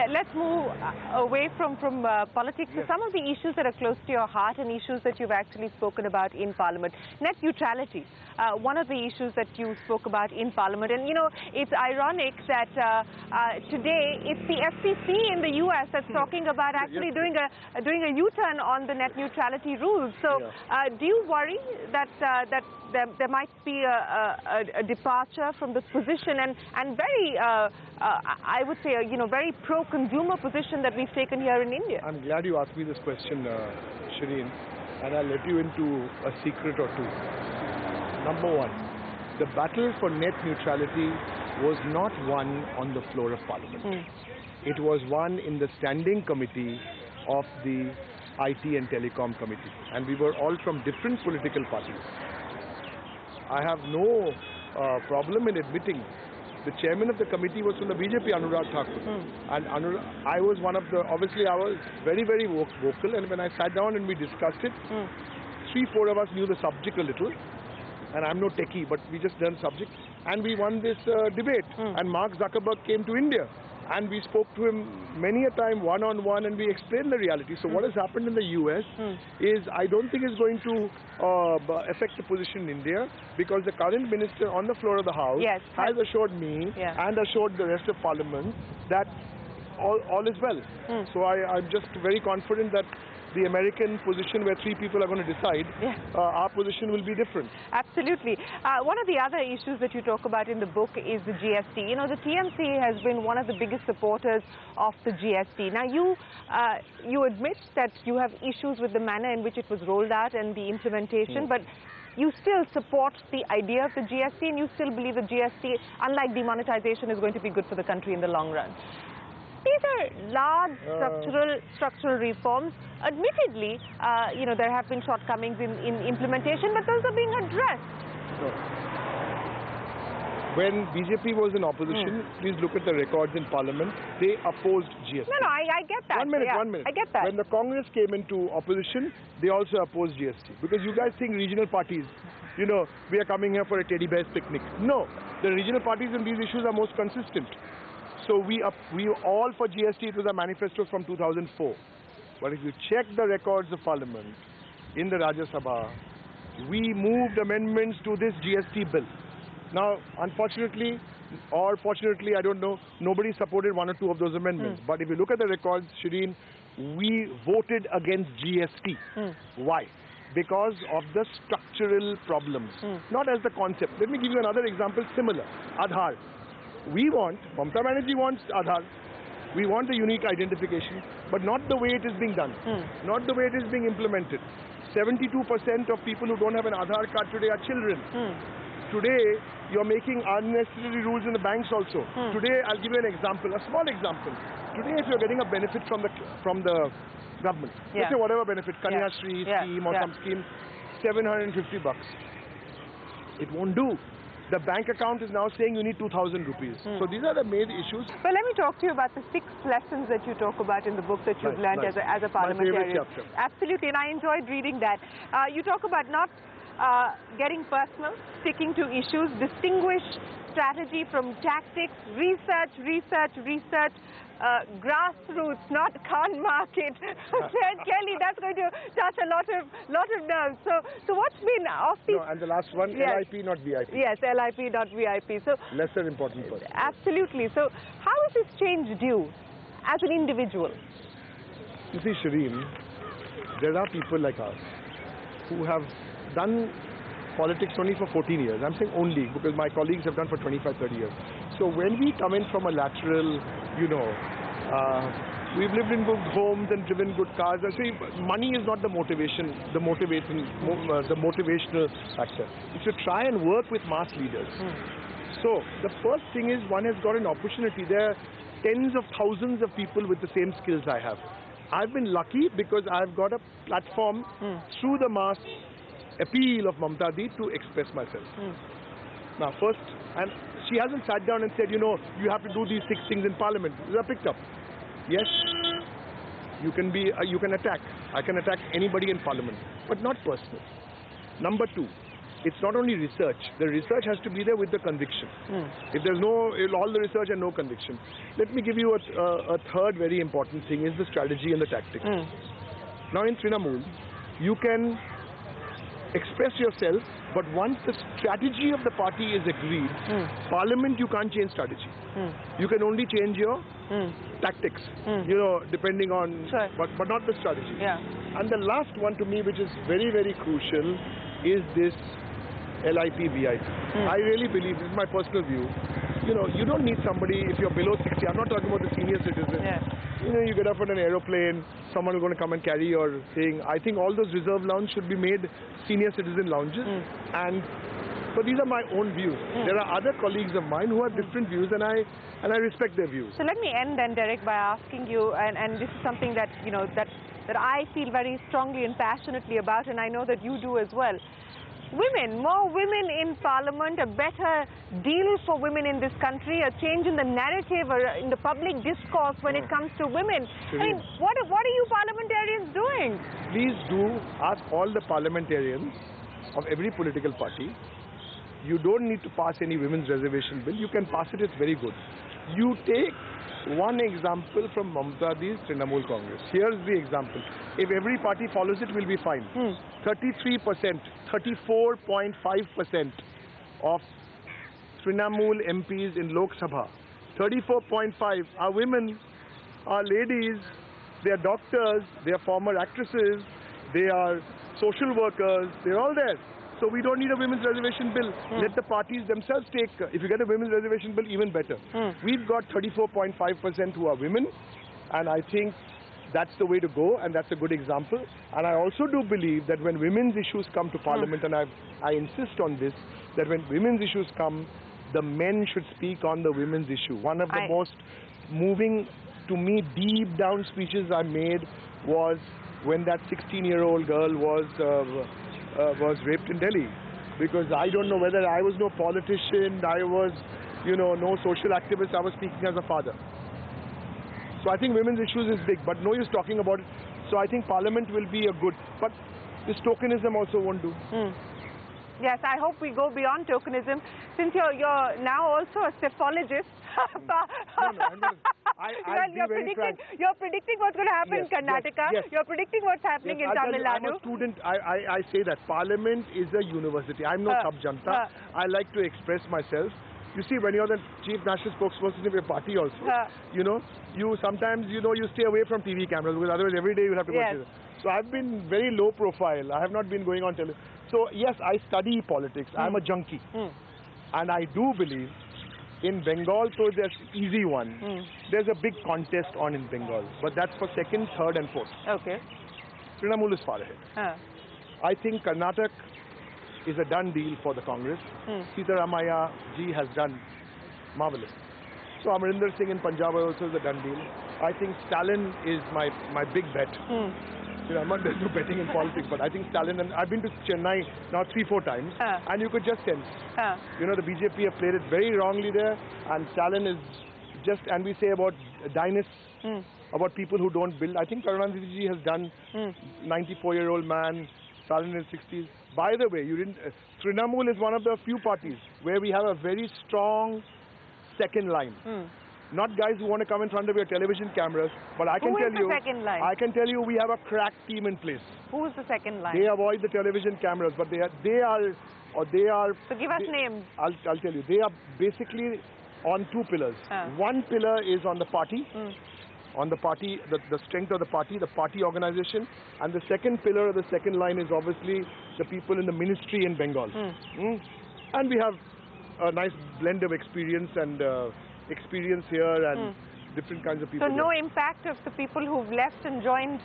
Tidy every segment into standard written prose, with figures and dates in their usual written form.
let's move away from politics to some of the issues that are close to your heart and issues that you've actually spoken about in Parliament. Net neutrality, one of the issues that you spoke about in Parliament. And, you know, it's ironic that today it's the FCC in the US that's talking about actually doing a U-turn on the net neutrality rules. So do you worry that there might be a departure from this position and very, I would say, you know, very pro-consumer position that we've taken here in India? I'm glad you asked me this question, Shereen, and I'll let you into a secret or two. Number one, the battle for net neutrality was not won on the floor of Parliament. It was won in the standing committee of the IT and Telecom Committee, and we were all from different political parties. I have no problem in admitting the chairman of the committee was from the BJP, Anurag Thakur. And I was one of the, obviously I was very, very vocal, and when I sat down and we discussed it, 3-4 of us knew the subject a little, and I'm no techie, but we just learned subject, and we won this debate. And Mark Zuckerberg came to India, and we spoke to him many a time one-on-one, and we explained the reality. So what has happened in the US is, I don't think it's going to affect the position in India, because the current minister on the floor of the House has assured me and assured the rest of Parliament that all is well. So I'm just very confident that the American position where 3 people are going to decide, our position will be different. Absolutely. One of the other issues that you talk about in the book is the GST. You know, the TMC has been one of the biggest supporters of the GST. Now, you admit that you have issues with the manner in which it was rolled out and the implementation, but you still support the idea of the GST, and you still believe the GST, unlike demonetization, is going to be good for the country in the long run. These are large structural reforms. Admittedly, you know, there have been shortcomings in implementation, but those are being addressed. When BJP was in opposition, please look at the records in Parliament, they opposed GST. No, I get that. One minute. I get that. When the Congress came into opposition, they also opposed GST. Because you guys think regional parties, you know, we are coming here for a teddy bear's picnic. No, the regional parties in these issues are most consistent. So we all for GST, it was a manifesto from 2004. But if you check the records of Parliament in the Rajya Sabha, we moved amendments to this GST bill. Now, unfortunately, or fortunately, I don't know, nobody supported 1 or 2 of those amendments. But if you look at the records, Shereen, we voted against GST. Why? Because of the structural problems, not as the concept. Let me give you another example, similar. Aadhaar. Mamata Banerjee wants Aadhaar. We want a unique identification, but not the way it is being done, not the way it is being implemented. 72% of people who don't have an Aadhaar card today are children. Today, you're making unnecessary rules in the banks also. Today, I'll give you an example, a small example. Today, if you're getting a benefit from the government, let's say whatever benefit, Kanya Shri scheme or some scheme, $750. It won't do. The bank account is now saying you need 2,000 rupees. So these are the main issues. Well, let me talk to you about the 6 lessons that you talk about in the book that you've learned as a parliamentarian. My favorite chapter. Absolutely, and I enjoyed reading that. You talk about not getting personal, sticking to issues, distinguish strategy from tactics, research, grassroots, not con market. Clearly, that's going to touch a lot of nerves. So what's been off the... No, and the last one, LIP, not VIP. Yes, LIP, not VIP. So lesser important person. Absolutely. So how is this change due as an individual? You see, Shereen, there are people like us who have done politics only for 14 years. I'm saying only because my colleagues have done for 25, 30 years. So when we come in from a lateral, you know, we've lived in good homes and driven good cars. I say money is not the motivation, the motivational factor. It's to try and work with mass leaders. So the first thing is one has got an opportunity. There are tens of thousands of people with the same skills I have. I've been lucky because I've got a platform through the mass appeal of Mamata Di to express myself. Now first, and she hasn't sat down and said, you know, you have to do these 6 things in Parliament. These are picked up. Yes, you can attack. I can attack anybody in Parliament, but not personal. Number 2, it's not only research. The research has to be there with the conviction. If there's all the research and no conviction. Let me give you a third very important thing is the strategy and the tactics. Now in Trinamool, you can express yourself, but once the strategy of the party is agreed, Parliament you can't change strategy. You can only change your tactics, you know, depending on, but not the strategy. Yeah. And the last one to me, which is very, very crucial, is this LIP VIP. I really believe, this is my personal view, you know, you don't need somebody, if you're below 60, I'm not talking about the senior citizen. Yeah. You know, you get up on an aeroplane, someone is going to come and carry your thing. I think all those reserve lounges should be made senior citizen lounges. But these are my own views. There are other colleagues of mine who have different views, and I respect their views. So let me end then, Derek, by asking you, and this is something that, you know, that I feel very strongly and passionately about, and I know that you do as well. Women, more women in Parliament, a better deal for women in this country, a change in the narrative or in the public discourse when it comes to women. I mean, what are you parliamentarians doing? Please do ask all the parliamentarians of every political party. You don't need to pass any women's reservation bill. You can pass it, it's very good. You take one example from Mamtadi's Trinamool Congress. Here's the example. If every party follows it, we'll be fine. 33%, 34.5% of Trinamool MPs in Lok Sabha, 34.5 are women, are ladies, they are doctors, they are former actresses, they are social workers, they're all there. So we don't need a women's reservation bill. Let the parties themselves take, if you get a women's reservation bill, even better. We've got 34.5% who are women, and I think that's the way to go, and that's a good example. And I also do believe that when women's issues come to Parliament, and I insist on this, that when women's issues come, the men should speak on the women's issue. One of the most moving, to me, deep down speeches I made was when that 16-year-old girl was raped in Delhi, because I don't know whether I was no politician, I was, you know, no social activist, I was speaking as a father. So I think women's issues is big, but no use talking about it. So I think Parliament will be a good, but this tokenism also won't do. Yes, I hope we go beyond tokenism. Since you're now also a cephalogist, you're predicting what's going to happen in Karnataka. You're predicting what's happening in Tamil Nadu. I'm a student. I say that Parliament is a university. I'm no sub-janta. I like to express myself. You see, when you're the chief national spokesperson of your party also, you know, you sometimes, you know, you stay away from TV cameras, because otherwise every day you have to go to the... So I've been very low profile. I have not been going on television. So yes, I study politics. I'm a junkie. And I do believe in Bengal, so there's easy one. There's a big contest on in Bengal, but that's for second, third and fourth. Okay. Trinamool is far ahead. I think Karnataka is a done deal for the Congress. Sitaramaya ji has done marvelous. So Amarinder Singh in Punjab also is a done deal. I think Stalin is my big bet. You know, I'm not doing betting in politics, but I think Stalin, and I've been to Chennai now 3-4 times, and you could just sense, you know, the BJP have played it very wrongly there, and Stalin is just, and we say about dynasts, about people who don't build. I think Karunanidhi ji has done 94-year-old man, Stalin in his 60s. By the way, you didn't, Trinamool is one of the few parties where we have a very strong second line. Not guys who want to come in front of your television cameras, but I can tell you, I can tell you we have a crack team in place. Who is the second line? They avoid the television cameras, but they are. So give us names. I'll tell you. They are basically on two pillars. One pillar is on the party, on the party, the strength of the party organization, and the second pillar, the second line is obviously the people in the ministry in Bengal. And we have a nice blend of experience and. Experience here and different kinds of people. So no impact of the people who've left and joined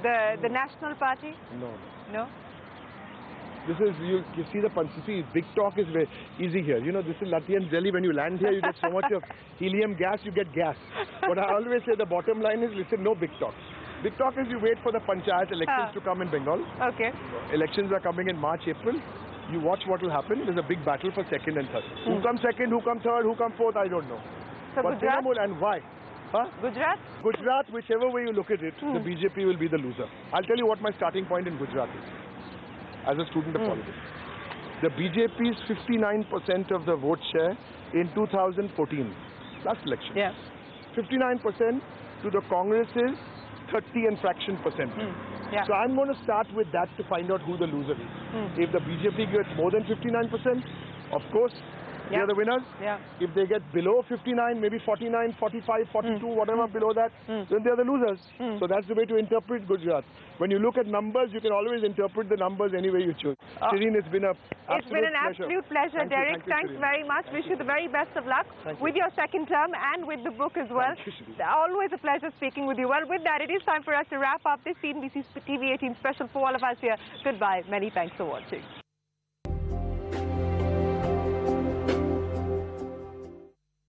the National Party? No. No? This is, you see the see, big talk is very easy here. You know, this is Lati and Delhi. When you land here, you get so much of helium gas, you get gas. But I always say the bottom line is, listen, no big talk. Big talk is you wait for the panchayat elections to come in Bengal. Okay. Elections are coming in March, April. You watch what will happen. There's a big battle for second and third. Who comes second, who comes third, who comes fourth, I don't know. So but Gujarat? And why? Gujarat? Gujarat, whichever way you look at it, the BJP will be the loser. I'll tell you what my starting point in Gujarat is, as a student of politics. The BJP's 59% of the vote share in 2014, last election. Yeah. 59% to the Congress's 30 and fraction percent. Yeah. So I'm going to start with that to find out who the loser is. If the BJP gets more than 59%, of course, they are the winners. Yeah. If they get below 59, maybe 49, 45, 42, whatever below that, then they are the losers. So that's the way to interpret Gujarat. When you look at numbers, you can always interpret the numbers any way you choose. Shereen, it's been an absolute pleasure, Derek. Thanks very much. Wish you the very best of luck with your second term and with the book as well. Always a pleasure speaking with you. Well, with that, it is time for us to wrap up this CNBC TV18 special for all of us here. Goodbye. Many thanks for watching.